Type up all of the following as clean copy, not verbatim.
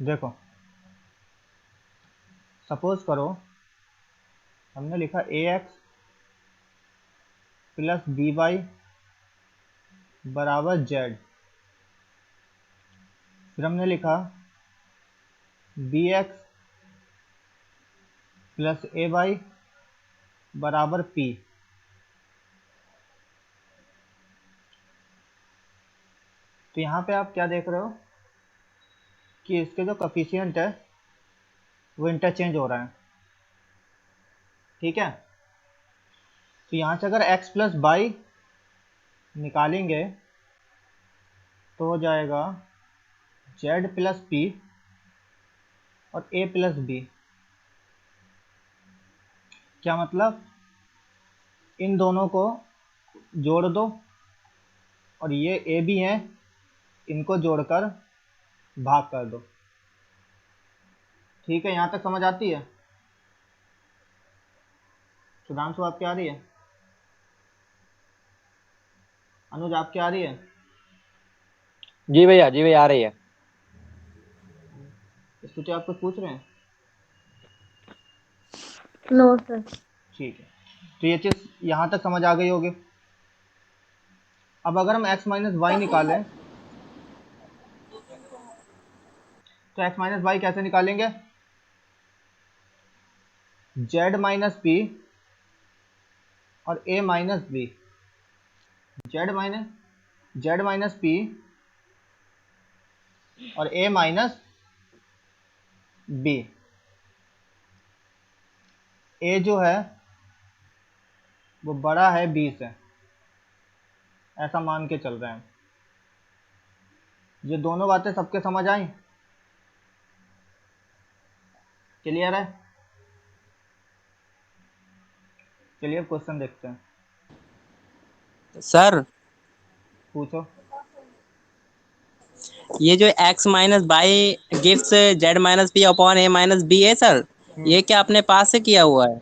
देखो, सपोज करो हमने लिखा ए एक्स प्लस बी वाई बराबर जेड। फिर हमने लिखा बी एक्स प्लस ए वाई बराबर पी। तो यहाँ पे आप क्या देख रहे हो कि इसके जो कोफिशिएंट है वो इंटरचेंज हो रहा है। ठीक है, तो यहाँ से अगर x प्लस वाई निकालेंगे तो हो जाएगा z प्लस पी और a प्लस बी। क्या मतलब, इन दोनों को जोड़ दो और ये a भी हैं, इनको जोड़कर भाग कर दो। ठीक है, यहाँ तक समझ आती है? सुधांशु आपकी आ रही है? अनुज आपकी आ रही है? जी भैया आ रही है। स्तुति आप कुछ पूछ रहे हैं? No sir. ठीक है, तो ये चीज़ यहाँ तक समझ आ गई होगी। अब अगर हम x माइनस वाई निकालें तो x माइनस वाई कैसे निकालेंगे? z माइनस पी और a minus b. Z minus p और a माइनस बी। a जो है वो बड़ा है b से, ऐसा मान के चल रहे हैं। ये दोनों बातें सबके समझ आई? क्लियर है? चलिए अब क्वेश्चन देखते हैं। सर पूछो। ये जो x minus by gives z minus p upon a minus b है सर, ये क्या अपने पास से किया हुआ है?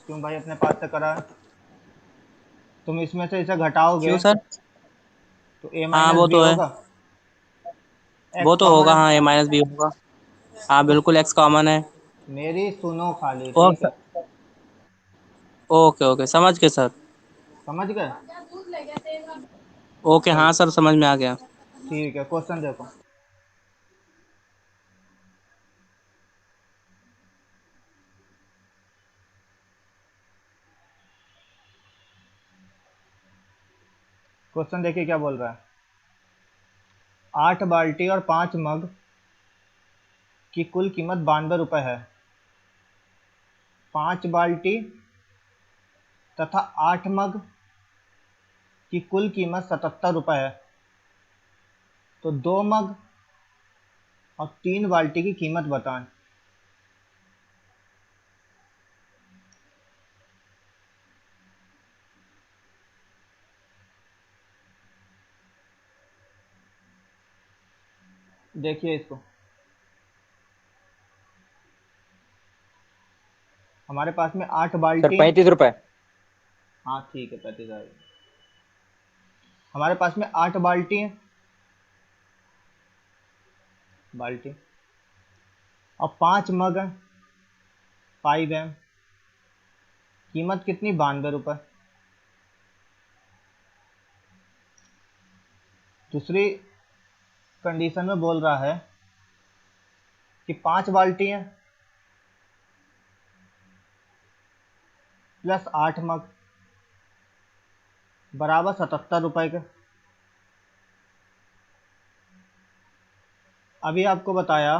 क्यों भाई, अपने पास से करा है। तुम इसमें से इसे घटाओगे क्यों सर? तो a हाँ माइनस वो बी तो है, होगा। वो x तो कॉमन होगा, है। हाँ ए माइनस बी होगा। हाँ तो बिल्कुल x कॉमन है। मेरी सुनो खाली, ठीक ओके है? ओके ओके, समझ के सर। समझ गए? ओके चलो हाँ सर, समझ में आ गया। ठीक है, क्वेश्चन देखो। क्वेश्चन देखिए क्या बोल रहा है। 8 बाल्टी और 5 मग की कुल कीमत 92 रुपये है। 5 बाल्टी तथा 8 मग की कुल कीमत 77 रुपये है। तो 2 मग और 3 बाल्टी की कीमत बताएं। देखिए इसको, हमारे पास में 8 सर बाल्टी हैं। 35 रुपए। हाँ ठीक है, 35,000। हमारे पास में 8 बाल्टी हैं, बाल्टी, और 5 मग हैं, 5 हैं। कीमत कितनी? 92 रुपये। दूसरी कंडीशन में बोल रहा है कि 5 बाल्टी हैं प्लस 8 मग बराबर 77 रुपये के। अभी आपको बताया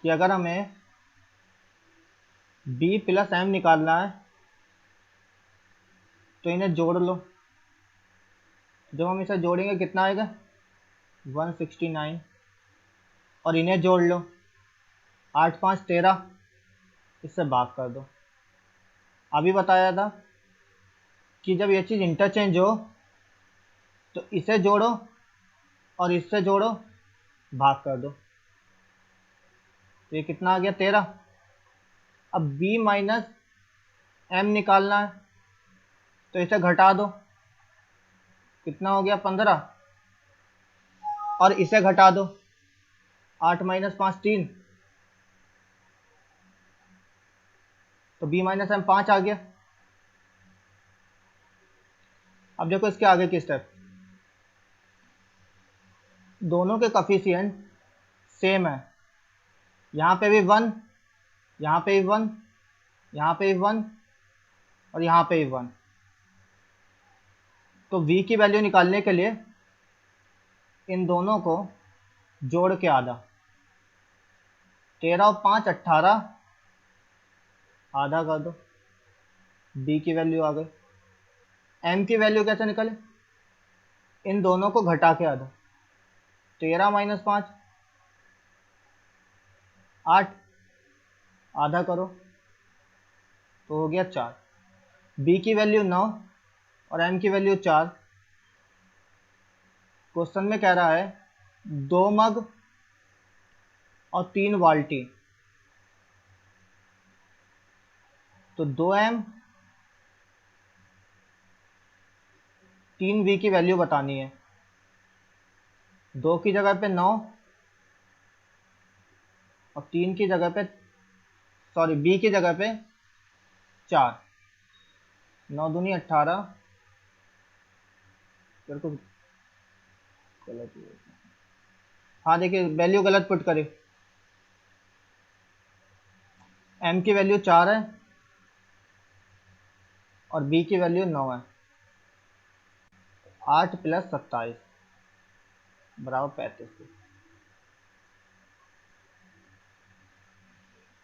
कि अगर हमें b प्लस m निकालना है तो इन्हें जोड़ लो। जब हम इसे जोड़ेंगे कितना आएगा? 169। और इन्हें जोड़ लो, 8 5 13, इससे भाग कर दो। अभी बताया था कि जब ये चीज़ इंटरचेंज हो तो इसे जोड़ो और इससे जोड़ो, भाग कर दो। तो ये कितना आ गया? 13। अब b माइनस m निकालना है तो इसे घटा दो, कितना हो गया? 15। और इसे घटा दो 8 माइनस 5 3, तो b माइनस एम 5 आ गया। अब देखो इसके आगे की स्टेप, दोनों के कॉफिशिएंट सेम है, यहाँ पे भी 1, यहाँ पे भी 1, यहाँ पे भी 1 और यहाँ पे भी 1। तो v की वैल्यू निकालने के लिए इन दोनों को जोड़ के आधा, 13 और 5 18, आधा कर दो, b की वैल्यू आ गई। m की वैल्यू कैसे निकले, इन दोनों को घटा के आधा, 13 माइनस 5 8, आधा करो तो हो गया 4। b की वैल्यू 9 और m की वैल्यू 4। क्वेश्चन में कह रहा है 2 मग और 3 बाल्टी, तो 2m 3v की वैल्यू बतानी है। 2 की जगह पे 9 और 3 की जगह पे, सॉरी b की जगह पे 4, 9 दूनी 18, तेरे को गलत ही है। हाँ देखिए वैल्यू गलत पुट करी, m की वैल्यू 4 है और b की वैल्यू 9 है। 8 प्लस 27 बराबर 35।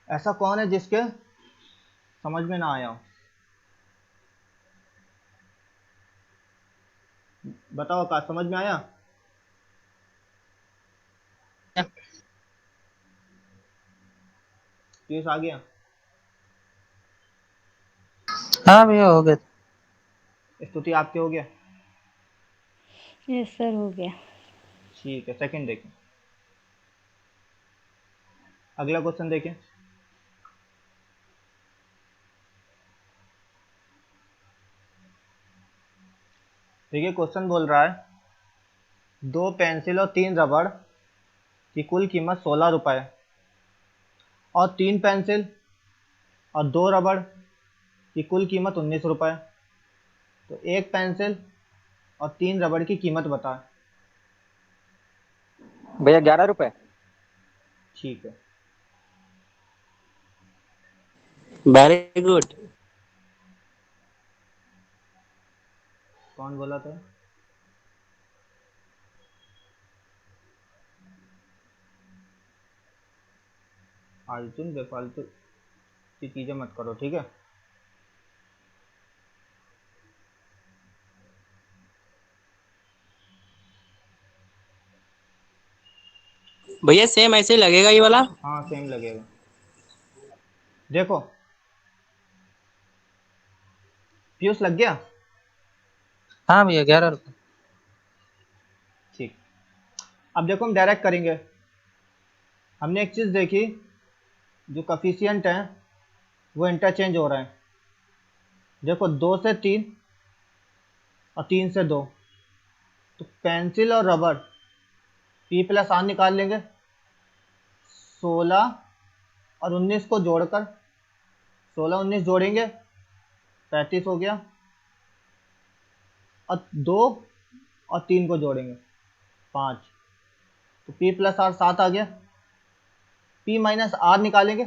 ऐसा कौन है जिसके समझ में ना आया हो, बताओ का समझ में आया? पीयूष आ गया? हाँ भैया हो गया। स्तुति आपके हो गया? यस सर हो गया। ठीक है, सेकंड देखें, अगला क्वेश्चन देखें। देखिए क्वेश्चन बोल रहा है 2 पेंसिल और 3 रबड़ की कुल कीमत 16 रुपए और 3 पेंसिल और 2 रबड़ की कुल कीमत 19 रुपए। तो एक पेंसिल और 3 रबड़ की कीमत बताएं। भैया 11 रुपए। ठीक है, वेरी गुड। कौन बोला था? फालतू बेफालतू की चीजें मत करो, ठीक है? भैया सेम ऐसे ही लगेगा ये वाला। हाँ सेम लगेगा। देखो पीयूष लग गया? हाँ भैया 11 रुपए। ठीक, अब देखो हम डायरेक्ट करेंगे। हमने एक चीज़ देखी, जो कफिशियंट हैं वो इंटरचेंज हो रहे हैं। देखो 2 से 3 और 3 से 2, तो पेंसिल और रबड़ p प्लस आर निकाल लेंगे। 16 और 19 को जोड़कर, 16 19 जोड़ेंगे 35 हो गया, और 2 और 3 को जोड़ेंगे 5, तो p प्लस आर 7 आ गया। p माइनस आर निकालेंगे,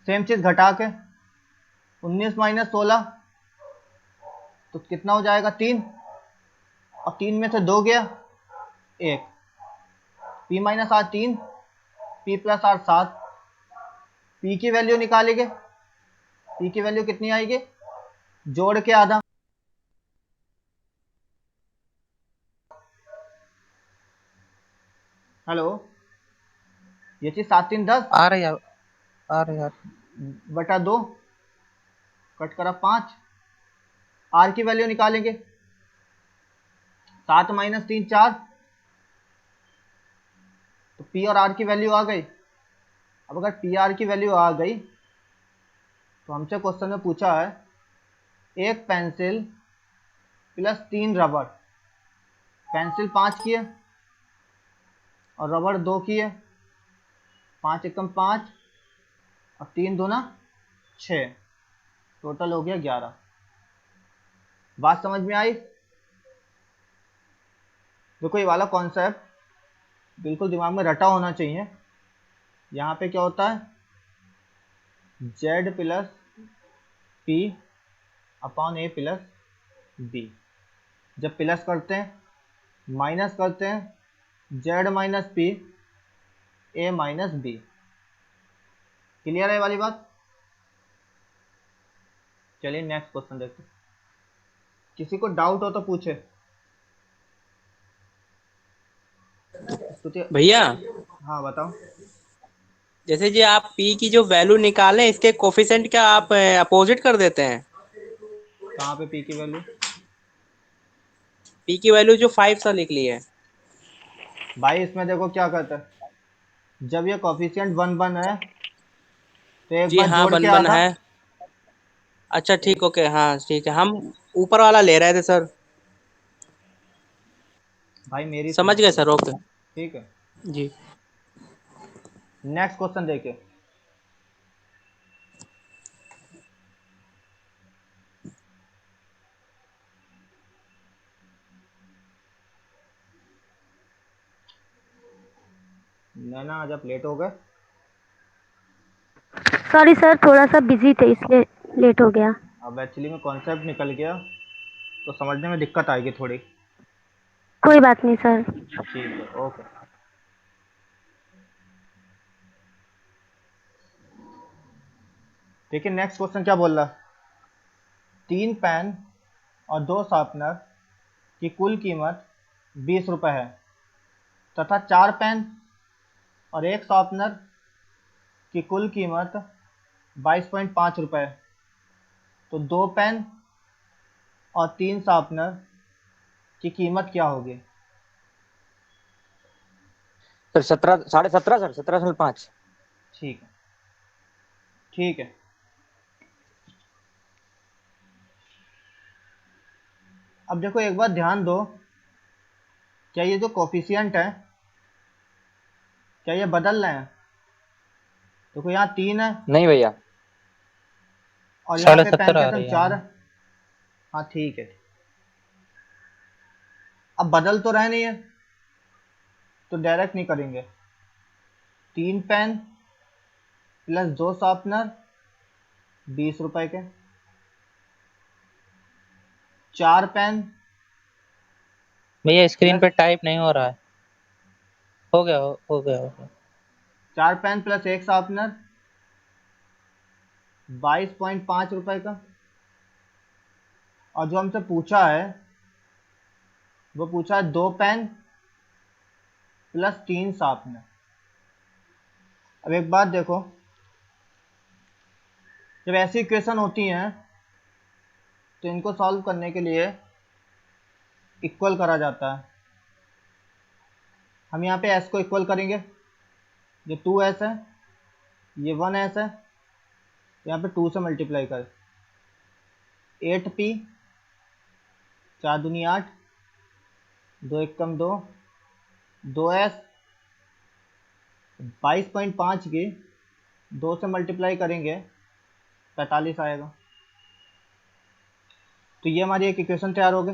सेम चीज़ घटा के 19 माइनस 16, तो कितना हो जाएगा 3, और 3 में से 2 गया 1, p minus r 3, p plus r 7। p की वैल्यू निकालेंगे, p की वैल्यू कितनी आएगी, जोड़ के आधा, हेलो, ये चीज 7 3 10 आ रहे यार, आ रहे यार। बटा 2 कट करा 5। आर की वैल्यू निकालेंगे, 7 माइनस 3 4, तो पी और आर की वैल्यू आ गई। अब अगर पी आर की वैल्यू आ गई तो हमसे क्वेश्चन में पूछा है एक पेंसिल प्लस 3 रबड़, पेंसिल 5 की है और रबड़ 2 की है, 5 एकम 5 और 3 दूना 6, टोटल हो गया 11। बात समझ में आई? देखो ये वाला कॉन्सेप्ट बिल्कुल दिमाग में रटा होना चाहिए। यहाँ पे क्या होता है, z plus p upon a plus b. जब प्लस करते हैं माइनस करते हैं, z minus p a minus b. Clear है ये वाली बात? चलिए नेक्स्ट क्वेश्चन देखते हैं। किसी को डाउट हो तो पूछे। स्तुति, भैया हाँ बताओ। जैसे जी आप पी की जो वैल्यू निकाले इसके कोफिशिएंट क्या आप अपोजिट कर देते हैं? कहाँ पे पी की वैल्यू? पी की वैल्यू जो 5 सा लिख ली है। भाई इसमें देखो क्या करता है, जब ये कॉफिशिएंट 1 1 है तो एक जी बार हाँ, जोड़ के बन बन आधा। है। अच्छा एक, ठीक, ओके, हाँ ठीक है, हम ऊपर वाला ले रहे थे सर। भाई मेरी समझ सुनो, गए सर, ओके। ठीक है। जी। नेक्स्ट क्वेश्चन देखिए। नैना आज आप लेट हो गए। सॉरी सर, थोड़ा सा बिजी थे इसलिए लेट हो गया। अब एक्चुअली में कॉन्सेप्ट निकल गया तो समझने में दिक्कत आएगी थोड़ी। कोई बात नहीं सर। ठीक है, ओके। देखिए नेक्स्ट क्वेश्चन क्या बोल रहा है, 3 पेन और 2 शार्पनर की कुल कीमत 20 रुपये है तथा 4 पेन और 1 शार्पनर की कुल कीमत 22.5 रुपये है। तो 2 पेन और 3 शार्पनर की कीमत क्या होगी? Sir 17, 17.5 sir, 17.5। ठीक है, ठीक है। अब देखो एक बात ध्यान दो, क्या ये जो कोफिशिएंट है क्या ये बदल रहे हैं? देखो यहाँ 3 है नहीं भैया, और यहाँ पे पेन 17.5 के आ संग रही है 4 हमें। है। हाँ ठीक है। अब बदल तो रहे नहीं है तो डायरेक्ट नहीं करेंगे। 3 पेन प्लस 2 शार्पनर 20 रुपए के, 4 पेन भैया स्क्रीन प्लस पे टाइप नहीं हो रहा है। हो गया, हो गया, हो गया। 4 पेन प्लस 1 शार्पनर 22.5 रुपए का। और जो हमसे पूछा है वो पूछा है 2 पेन प्लस 3 शार्पनर। अब एक बात देखो, जब ऐसी इक्वेशन होती हैं तो इनको सॉल्व करने के लिए इक्वल करा जाता है। हम यहाँ पे s को इक्वल करेंगे, ये 2s है, ये 1s है, यहाँ पे 2 से मल्टीप्लाई कर, 8p 4 दूनी 8, 2 एकम 2, 2s 22.5 की 2 से मल्टीप्लाई करेंगे 45 आएगा। तो ये हमारी एक इक्वेशन तैयार हो गई।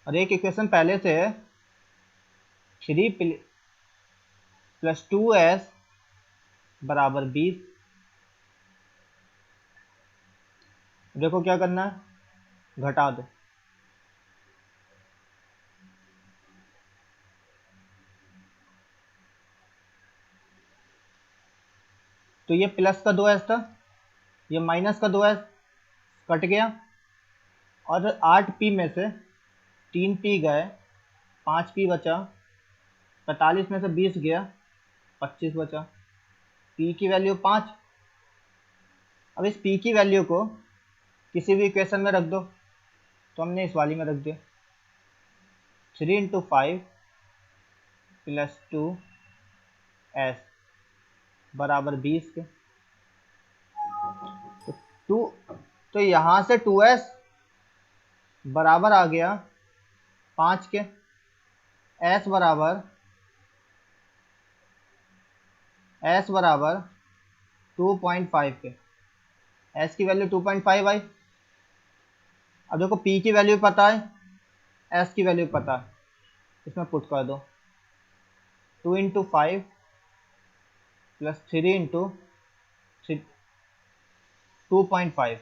और एक इक्वेशन पहले से है, 3 प्लस 2s बराबर 20। देखो क्या करना है, घटा दो। तो ये प्लस का 2s था, ये माइनस का 2s कट गया और 8p में से 3p गए, 5p बचा, 45 में से 20 गया, 25 बचा, p की वैल्यू 5। अब इस p की वैल्यू को किसी भी इक्वेशन में रख दो, तो हमने इस वाली में रख दिया, 3 इंटू 5 प्लस 2s बराबर 20 के। तो 2 तो यहाँ से 2s बराबर आ गया 5 के, s बराबर 2.5 के, s की वैल्यू 2.5 आई। अब देखो p की वैल्यू पता है, s की वैल्यू पता है, इसमें पुट कर दो 2 इंटू 5 प्लस 3 इंटू 2.5,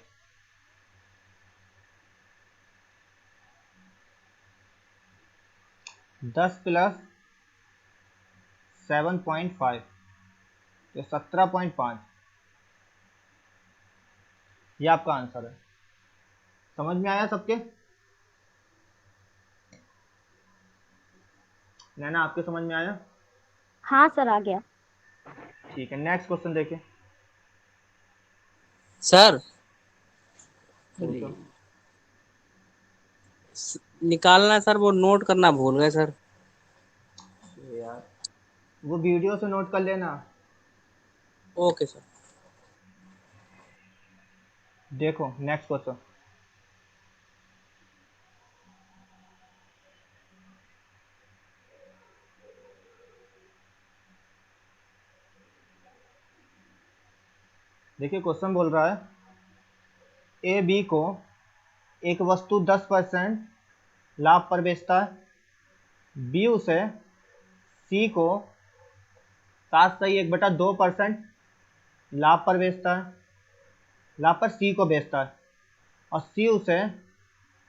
10 प्लस 7.5 तो 17.5, ये आपका आंसर है। समझ में आया सबके? नैना आपके समझ में आया? हाँ सर, आ गया। ठीक है, नेक्स्ट क्वेश्चन देखिए। सर पूछो। निकालना सर, वो नोट करना भूल गए सर। यार वो वीडियो से नोट कर लेना। Okay sir. देखो नेक्स्ट क्वेश्चन। देखिए क्वेश्चन बोल रहा है ए बी को एक वस्तु 10% लाभ पर बेचता है, बी उसे सी को 7.1/2% लाभ पर बेचता है, लाभ पर सी को बेचता है, और सी उसे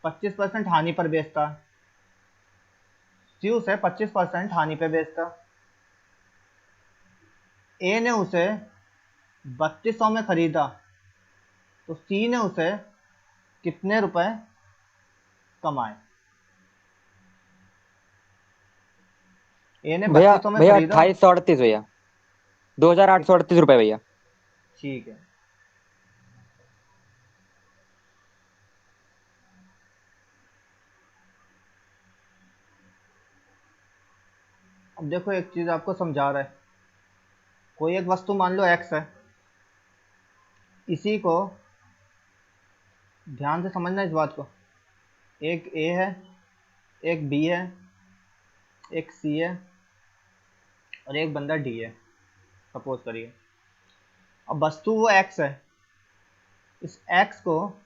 25% हानि पर बेचता है, सी उसे 25% हानि पर बेचता है। ए ने उसे 3200 में खरीदा, तो सी ने उसे कितने रुपए कमाए? ए ने भैया 3200 में भैया खरीदा। 2838 भैया, 2838 रुपये भैया। ठीक है, अब देखो एक चीज आपको समझा रहा है। कोई एक वस्तु मान लो x है, इसी को ध्यान से समझना इस बात को। एक a है, एक b है, एक c है, और एक बंदा d है, सपोज करिए। अब वस्तु वो x है, इस x को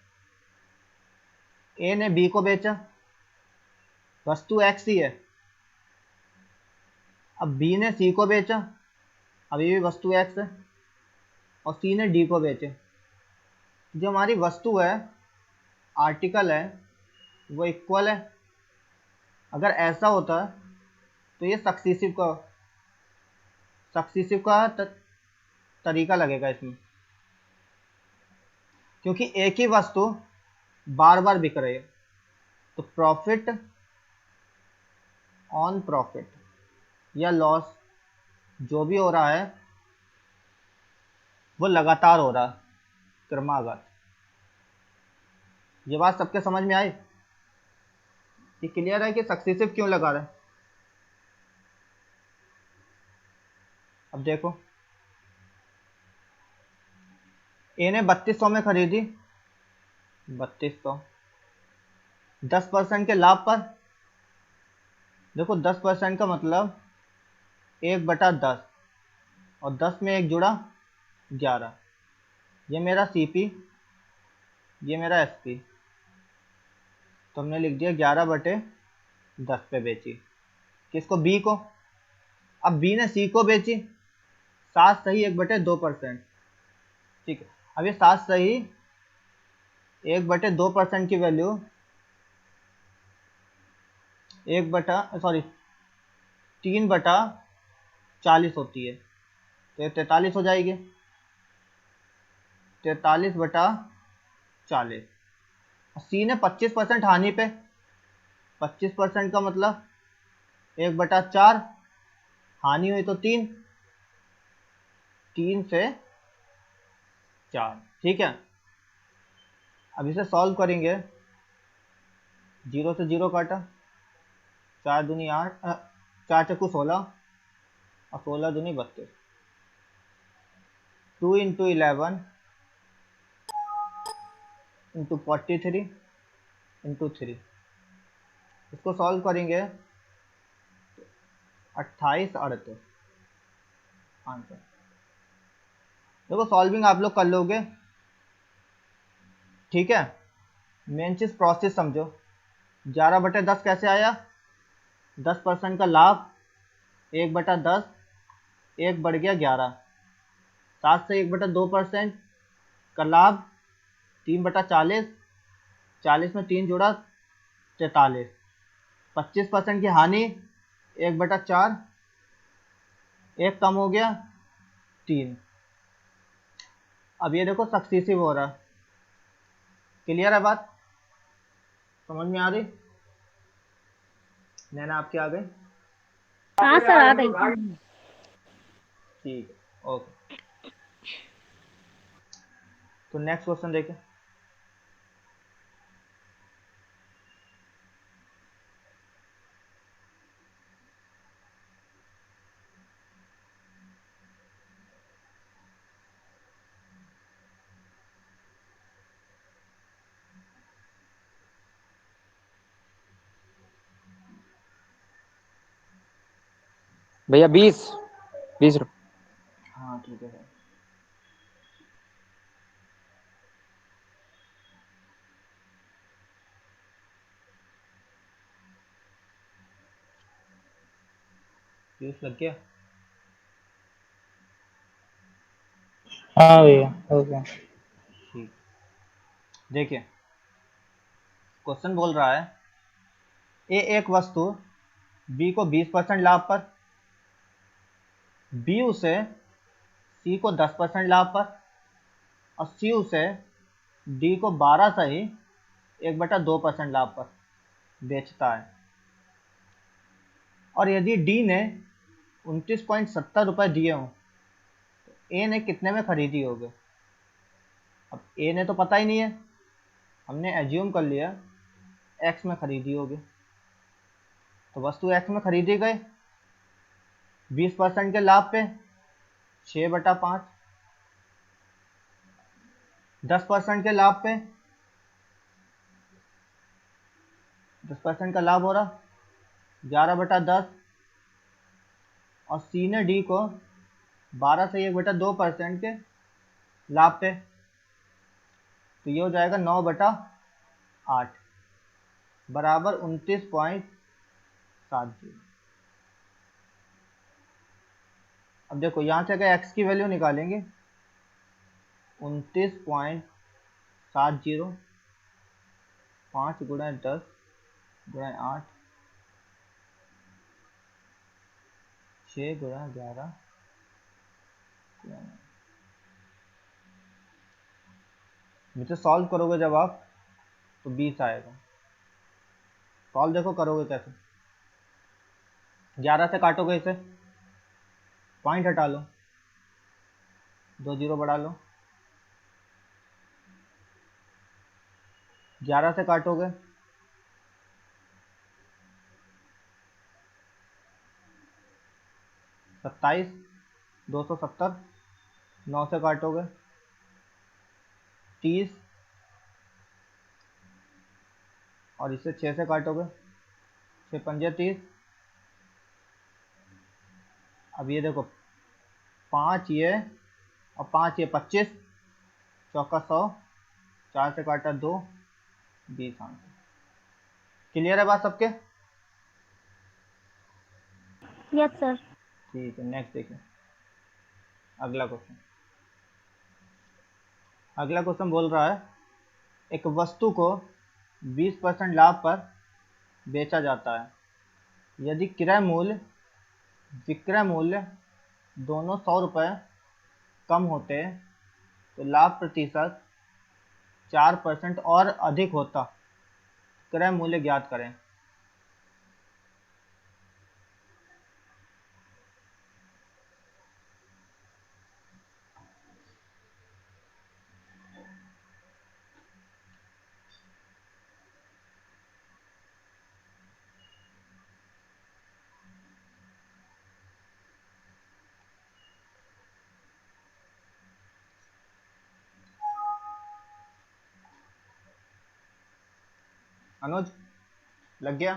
a ने b को बेचा, वस्तु x ही है। अब b ने c को बेचा, अभी भी वस्तु x है, और c ने d को बेचे। जो हमारी वस्तु है, आर्टिकल है, वो इक्वल है। अगर ऐसा होता तो ये सक्सीसिव का तरीका लगेगा इसमें, क्योंकि एक ही वस्तु बार बार बिक रही है। तो प्रॉफिट ऑन प्रॉफिट या लॉस जो भी हो रहा है वो लगातार हो रहा है, क्रमागत। ये बात सबके समझ में आई? ये क्लियर है कि सक्सीसिव क्यों लगा रहा है? अब देखो ए ने 3200 में खरीदी, 3200 10% के लाभ पर। देखो 10% का मतलब 1/10, और 10 में एक जुड़ा 11। ये मेरा CP, ये मेरा SP, तो हमने लिख दिया 11/10 पे बेची। किसको? B को। अब B ने C को बेची 7 सही 1/2%। ठीक है, अब ये 7 सही 1/2% की वैल्यू 3/40 होती है, तो ये 43 हो जाएगी। 43/40। सी ने 25% हानि पे, 25% का मतलब 1/4, हानि हुई तो 3, 3 से 4। ठीक है, अब इसे सॉल्व करेंगे। 0 से 0 काटा, 4 दूनी 8, 4 चक्कू 16, और 16 दूनी 32। 2 इंटू 11 इंटू 43 इंटू 3, इसको सॉल्व करेंगे 28 38 आंसर। देखो सॉल्विंग आप लोग कर लोगे, ठीक है। मेन चीज प्रोसेस समझो। 11/10 कैसे आया? 10% का लाभ, 1/10, 1 बढ़ गया 11। 7 से 1/2% का लाभ, 3/40, 40 में 3 जोड़ा 43। 25% की हानि, 1/4, 1 कम हो गया 3। अब ये देखो सक्सेसिव हो रहा है। क्लियर है बात? समझ में आ रही? नैना आपके आ गई? हाँ सर आ गई। ठीक है, ओके। तो नेक्स्ट क्वेश्चन देखें। भैया 20 रुपये। हाँ ठीक है सर। फ्यूज लग गया? हाँ भैया हो गया। ठीक। देखिए क्वेश्चन बोल रहा है ए एक वस्तु बी को 20% लाभ पर, बी उसे सी को 10% लाभ पर, और सी उसे डी को 12 सही 1/2% लाभ पर बेचता है। और यदि डी ने 29.70 रुपये दिए हों तो ए ने कितने में खरीदी होगी? अब ए ने तो पता ही नहीं है, हमने एज्यूम कर लिया एक्स में खरीदी होगी। तो वस्तु एक्स में खरीदी गई 20% के लाभ पे 6/5, 10% के लाभ पे 10% का लाभ हो रहा 11/10, और सी ने डी को 12 से 1/2% के लाभ पे, तो ये हो जाएगा 9/8 बराबर 29.70। अब देखो यहाँ से अगर एक्स की वैल्यू निकालेंगे 29.70, 5 गुणा 10 गुणा 8, 6 गुणा 11, मुझे सॉल्व करोगे जब आप तो 20 आएगा। सॉल्व देखो करोगे कैसे। 11 से काटोगे इसे, पॉइंट हटा लो, 2 जीरो बढ़ा लो। 11 से काटोगे 27, 270, 9 से काटोगे 30, और इसे 6 से काटोगे 6 पंजे 30। अब ये देखो 5 ये और 5 ये 25, चौका 100, 4 से काटा 2, 20 आंसर। क्लियर है बात सबके? Yes sir. ठीक है, नेक्स्ट देखिए अगला क्वेश्चन। अगला क्वेश्चन बोल रहा है एक वस्तु को 20% लाभ पर बेचा जाता है। यदि क्रय मूल्य विक्रय मूल्य दोनों 100 रुपये कम होते तो लाभ प्रतिशत 4% और अधिक होता। क्रय मूल्य ज्ञात करें। अनुज लग गया?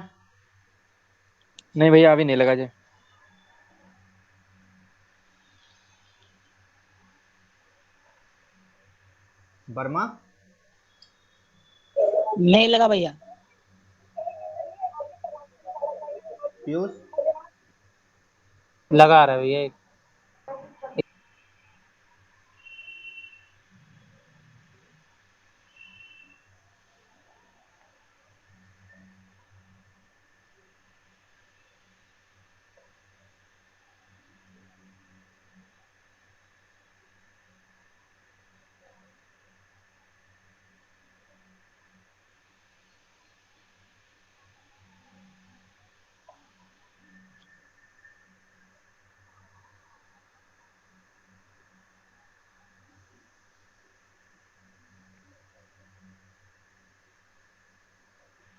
नहीं भैया अभी नहीं लगा जी। वर्मा नहीं लगा भैया। पीयूष लगा रहा है भैया।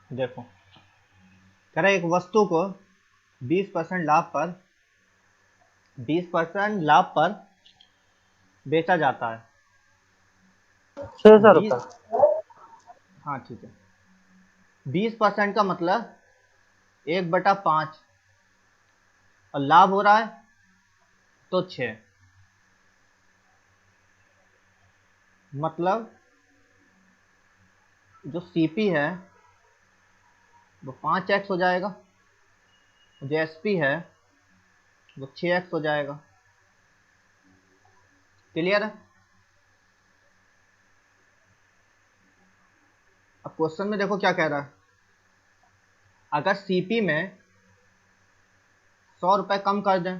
देखो, कह रहा है एक वस्तु को 20% लाभ पर 20% लाभ पर बेचा जाता है। 600 रुपये। 20, हाँ ठीक है, 20% का मतलब 1/5 और लाभ हो रहा है तो 6, मतलब जो सीपी है वो 5x हो जाएगा, जो एसपी है वो 6x हो जाएगा। क्लियर है? अब क्वेश्चन में देखो क्या कह रहा है, अगर सीपी में 100 रुपये कम कर दें,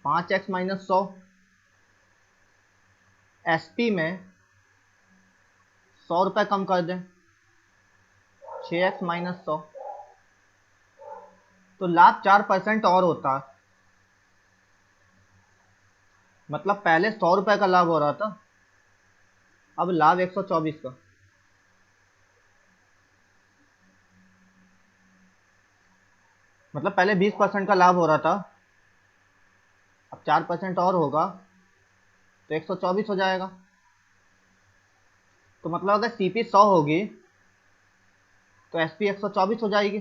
5x माइनस 100, एसपी में 100 रुपये कम कर दें, 6x माइनस 100, तो लाभ 4% और होता है। मतलब पहले 100 रुपये का लाभ हो रहा था, अब लाभ 124 का। मतलब पहले 20% का लाभ हो रहा था, अब 4% और होगा तो 124 हो जाएगा। तो मतलब अगर सीपी 100 होगी तो एसपी 124 हो जाएगी।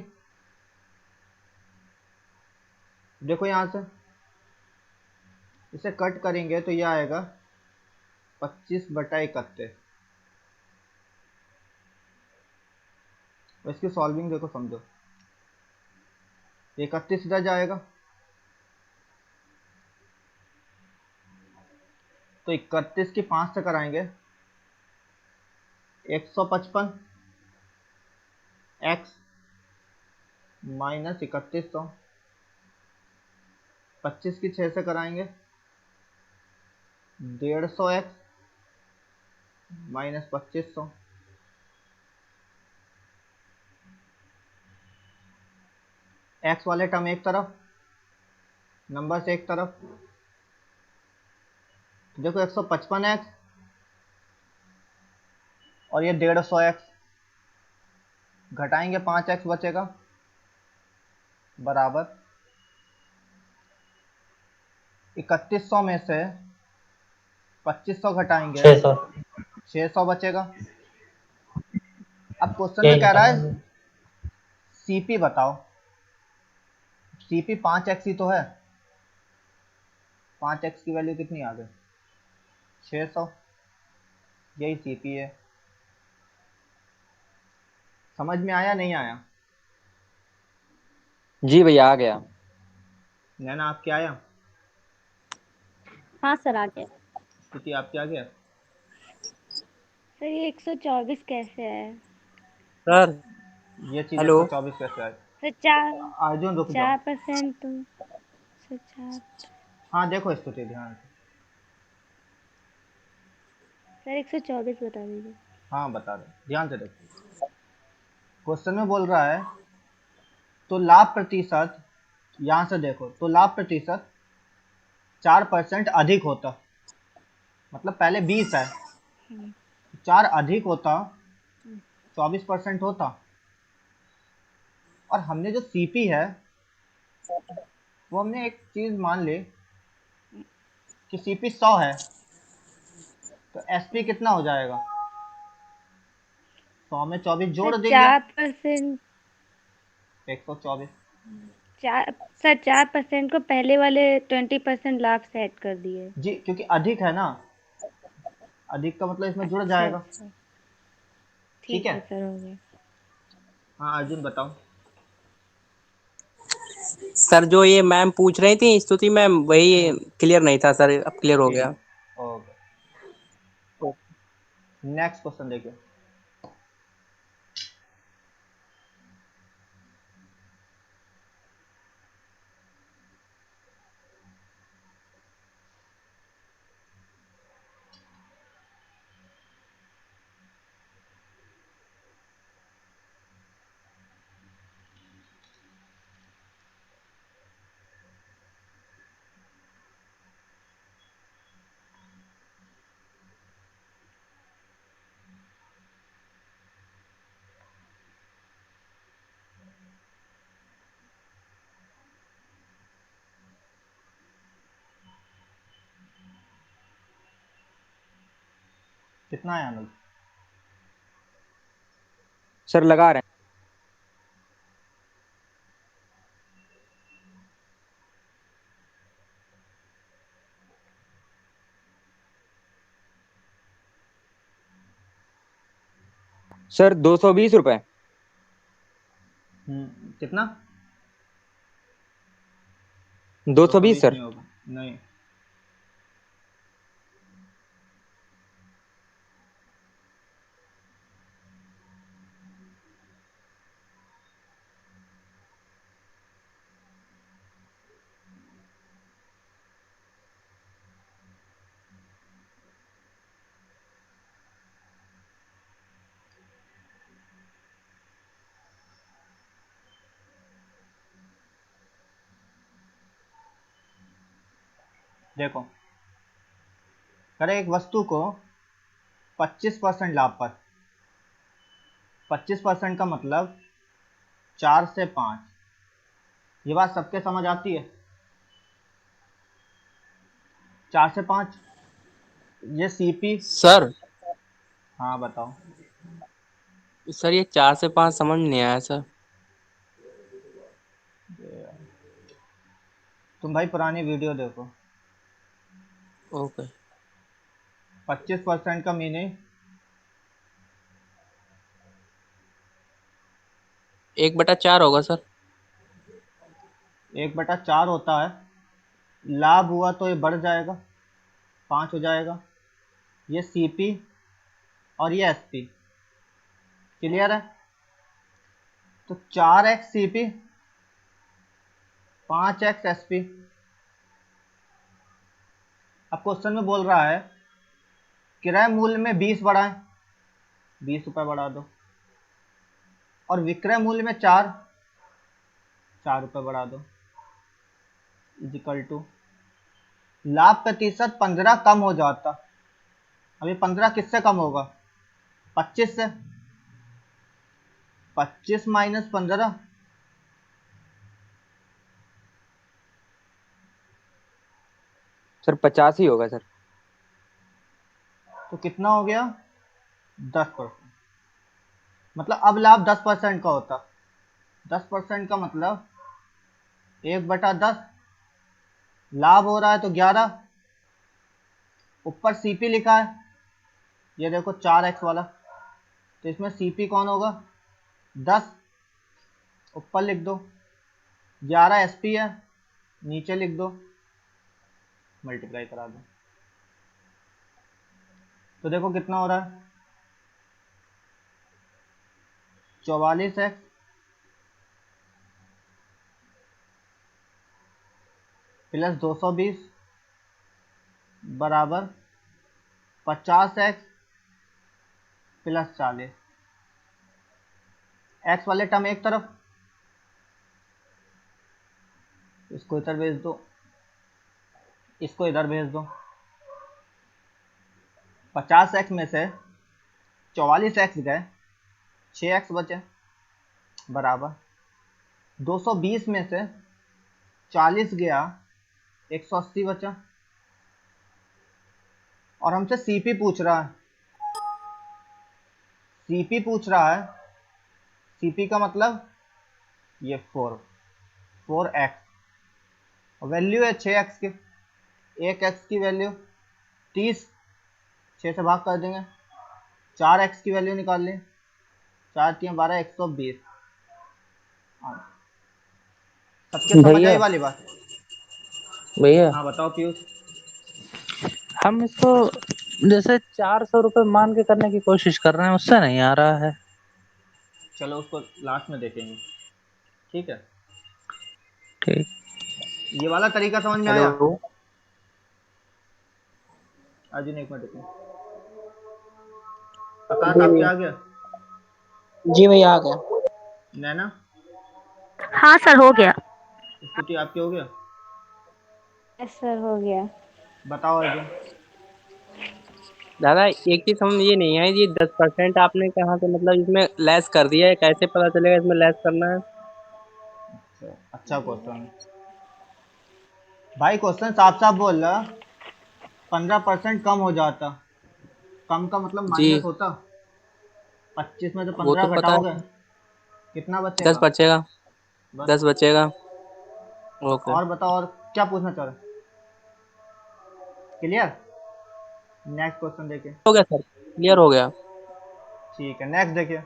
देखो यहाँ से इसे कट करेंगे तो ये आएगा 25/31। इसकी सॉल्विंग देखो, समझो, 31 इधर जाएगा तो 31 की 5 से कराएंगे 155 x माइनस 3100, 25 की 6 से कराएंगे 150 x माइनस 2500, एक्स वाले टर्म एक तरफ, नंबर से एक तरफ। देखो 155x और ये 150x, घटाएंगे 5x बचेगा, बराबर 3100 में से 2500 घटाएंगे 600। 600 बचेगा। अब क्वेश्चन में यही कह रहा निकालना है है। सीपी बताओ, सीपी 5x ही तो है, 5x की वैल्यू कितनी आ गई? 600, यही सीपी है। समझ में आया नहीं आया? जी भैया आ गया। नैना आपके आया? हाँ सर आ गया। स्थिति आपके आ गया? सर ये 124 कैसे है? सर ये चीज़ हेलो। 124 कैसे आई? सर चार अर्जुन रुक जाओ। 4% तो सर चार। हाँ देखो स्तुति ध्यान से। सर 124 बता दीजिए। हाँ बता रहे, ध्यान से देखो। क्वेश्चन में बोल रहा है तो लाभ प्रतिशत, यहाँ से देखो, तो लाभ प्रतिशत 4% अधिक होता, मतलब पहले 20 है, 4 अधिक होता 24% होता। और हमने जो सीपी है वो हमने एक चीज़ मान ली कि सीपी 100 है, तो एसपी कितना हो जाएगा? 100 में 24 जोड़ सर देंगे। 4%। 124। चार सर 4% को पहले वाले 20% लाभ से ऐड कर दिए। जी, क्योंकि अधिक है ना, अधिक का मतलब इसमें जुड़ अच्छा जाएगा। अच्छा, ठीक ठीक है। है सर, हो गया। हाँ अर्जुन बताओ। सर जो ये मैम पूछ रही थी स्तुति मैम, वही क्लियर नहीं था सर, अब क्लियर हो ठीक। गया। ओके, नेक्स्ट क्वेश्चन देखिए। कितना है अनुज? सर लगा रहे हैं। सर 220 रुपए। कितना? 220 220 सर। नहीं होगा, नहीं। देखो, करें एक वस्तु को 25% लाभ पर, 25% का मतलब 4 से 5। ये बात सबके समझ आती है? 4 से 5, ये सीपी। सर हाँ बताओ। सर ये 4 से 5 समझ में नहीं आया सर। तुम भाई पुरानी वीडियो देखो। ओके। 25% का मीनिंग 1/4 होगा सर। 1/4 होता है। लाभ हुआ तो ये बढ़ जाएगा, 5 हो जाएगा। ये सीपी और ये एसपी। क्लियर है? तो 4x सीपी, 5x एसपी। अब क्वेश्चन में बोल रहा है क्रय मूल्य में 20 बढ़ाएं, 20 रुपए बढ़ा दो। और विक्रय मूल्य में 4 रुपए बढ़ा दो। इजिकल टू लाभ प्रतिशत 15 कम हो जाता। अभी 15 किससे कम होगा? 25 से। 25 माइनस 15, सर 50 ही होगा सर। तो कितना हो गया? 10%। मतलब अब लाभ 10% का होता। 10% का मतलब 1/10। लाभ हो रहा है तो 11। ऊपर सीपी लिखा है, ये देखो 4x वाला, तो इसमें सीपी कौन होगा? 10। ऊपर लिख दो। 11 एसपी है, नीचे लिख दो, मल्टीप्लाई करा दो। तो देखो कितना हो रहा है? 44x प्लस 220 बराबर 50x प्लस 40। एक्स वाले टर्म एक तरफ, इसको इधर भेज दो, इसको इधर भेज दो। 50x में से 44x गए, 6x बचे, बराबर 220 में से 40 गया, 180 बचा। और हमसे सीपी पूछ रहा है। सीपी पूछ रहा है, सीपी का मतलब ये 4x, वैल्यू है 6x की, 1x की वैल्यू 30, 6 से भाग कर देंगे, 4x की वैल्यू निकाल लें, 4 3 12 120। हाँ, सबके समझ आई भैया वाली बात? भैया हाँ बताओ पीयूष। हम इसको जैसे 400 रुपये मान के करने की कोशिश कर रहे हैं, उससे नहीं आ रहा है। चलो उसको लास्ट में देखेंगे, ठीक है। ठीक। ये वाला तरीका समझ में आया? हेलो। अर्जुन एक मिनट रुको। आकाश आपके आ गया? जी भैया आ गया। नैना, हाँ सर, हो गया। स्तुति आपके हो गया? यस सर, हो गया। बताओ अर्जुन। दादा एक चीज समझ ये नहीं है, ये 10% आपने कहाँ से मतलब इसमें लेस कर दिया है, कैसे पता चलेगा इसमें लेस करना है? अच्छा क्वेश्चन है भाई, क्वेश्चन साफ साफ बोल रहा, 15% कम हो जाता, कम का मतलब जी माइनस होता, 25 में से वो तो 15 पता घटाओगे, है। कितना 10 बचेगा? बचेगा। बस। 10 बचेगा। ओके। और बताओ, और क्या पूछना चाह रहे? क्लियर? नेक्स्ट क्वेश्चन देखिए। हो गया सर, क्लियर हो गया। ठीक है, नेक्स्ट देखिए।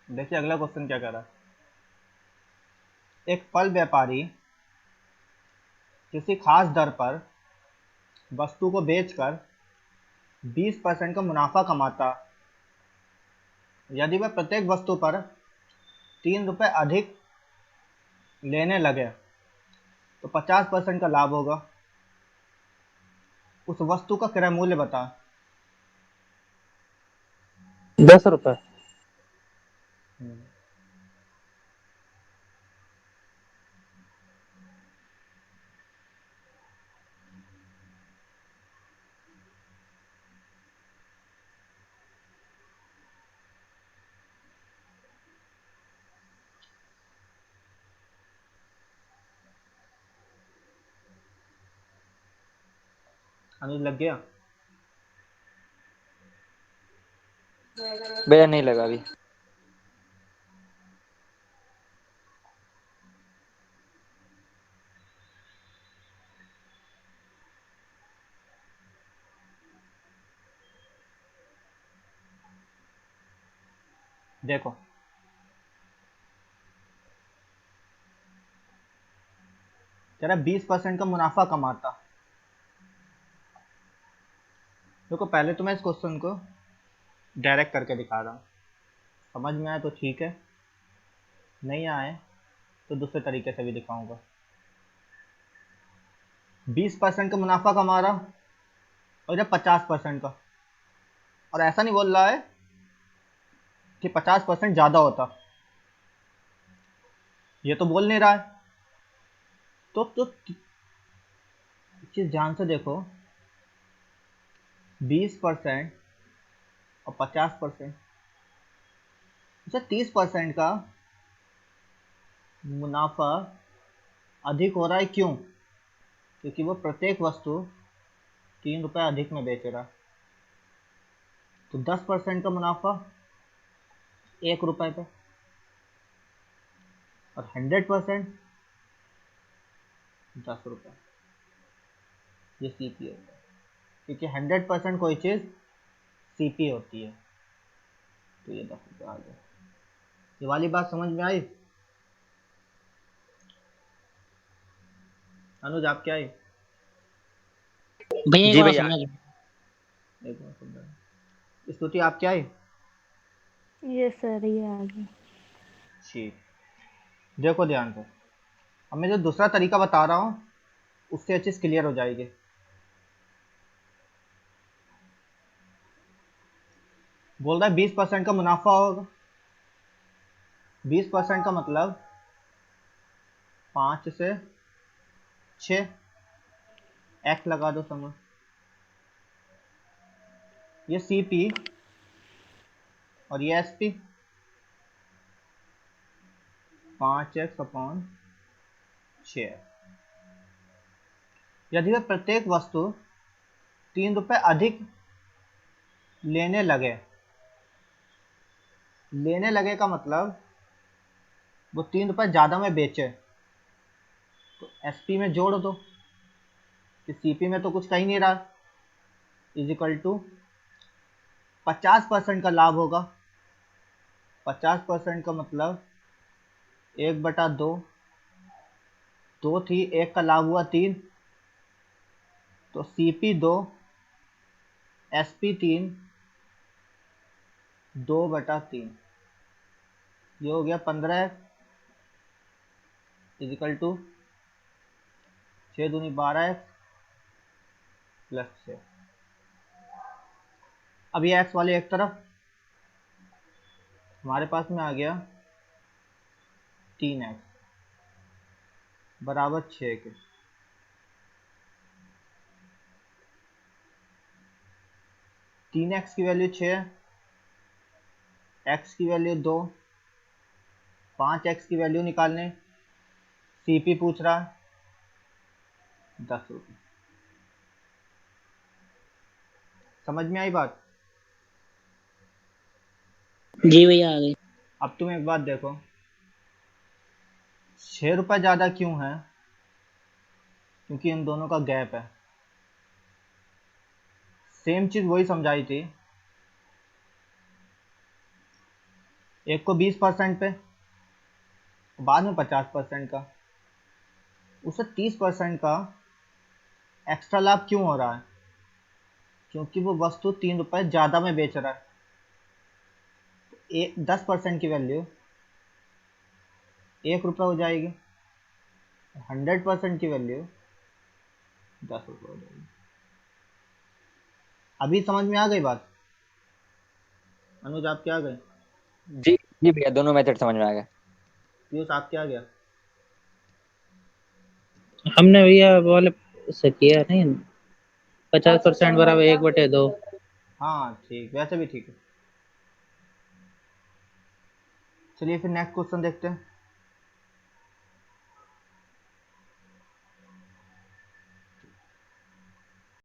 देखिए अगला क्वेश्चन क्या कह रहा है। एक फल व्यापारी किसी खास दर पर वस्तु को बेचकर 20% का मुनाफा कमाता, यदि वह प्रत्येक वस्तु पर 3 रुपए अधिक लेने लगे तो 50% का लाभ होगा। उस वस्तु का क्रय मूल्य बता। 10 रुपये। अनुज लग गया? भैया नहीं लगा अभी। देखो, कह रहा 20% का मुनाफा कमाता। देखो पहले तो मैं इस क्वेश्चन को डायरेक्ट करके दिखा रहा हूँ, समझ में आए तो ठीक है, नहीं आए तो दूसरे तरीके से भी दिखाऊंगा। 20% का मुनाफा कमा रहा और इधर 50% का, और ऐसा नहीं बोल रहा है कि 50% ज़्यादा होता, ये तो बोल नहीं रहा है। तो चीज़ ध्यान से देखो, 20% और 50%, अच्छा 30% का मुनाफा अधिक हो रहा है, क्यों? क्योंकि वो प्रत्येक वस्तु 3 रुपए अधिक में बेच रहा है। तो 10% का मुनाफा 1 रुपए पे, और 100% 10 रुपए, ये सीपी होता है। क्योंकि 100% कोई चीज़ सीपी होती है, तो ये 10 रुपये आ गया। ये वाली बात समझ में आई? अनुज आप क्या आई? भैया एक जी बार भैया। समझ। एक मिनट रुक जाओ। स्तुति आप क्या आई? यस सर, ये आ गया। ठीक, देखो ध्यान से, अब मैं जो दूसरा तरीका बता रहा हूँ उससे ये चीज़ क्लियर हो जाएगी। बोल रहा है 20% का मुनाफा होगा। 20% का मतलब 5 से 6, एक्स लगा दो समझ। ये सी पी और ये एस पी, 5x/6। यदि वह प्रत्येक वस्तु 3 रुपए अधिक लेने लगे का मतलब वो 3 रुपए ज़्यादा में बेचे, तो एसपी में जोड़ दो कि सीपी में तो कुछ कहीं नहीं रहा, इज इक्वल टू 50% का लाभ होगा। 50% का मतलब 1/2, 2 थी, 1 का लाभ हुआ 3, तो सीपी 2, एसपी 3, 2/3, ये हो गया 15 इज इक्वल टू 6 दूनी 12 प्लस 6। अब ये एक्स वाले एक तरफ, हमारे पास में आ गया 3x बराबर 6 के। तीन एक्स की वैल्यू 6, एक्स की वैल्यू 2, 5x की वैल्यू निकालने, सीपी पूछ रहा है 10 रुपये। समझ में आई बात? जी भैया आ गई। अब तुम एक बात देखो, 6 रुपये ज़्यादा क्यों है? क्योंकि इन दोनों का गैप है। सेम चीज़ वही समझाई थी, एक को 20% पे, बाद में 50% का, उसे 30% का एक्स्ट्रा लाभ क्यों हो रहा है? क्योंकि वो वस्तु 3 रुपए ज़्यादा में बेच रहा है। 10% की वैल्यू 1 रुपये हो जाएगी, 100% की वैल्यू 10 रुपये हो जाएगी। अभी समझ में आ गई बात? अनुज आप क्या गए? जी जी भैया, दोनों मेथड समझ में आ गया। पीयूष आप क्या गया? हमने भैया वो वाले से किया नहीं, 50% बराबर 1/2। हाँ ठीक, वैसे भी ठीक है। चलिए फिर नेक्स्ट क्वेश्चन देखते हैं।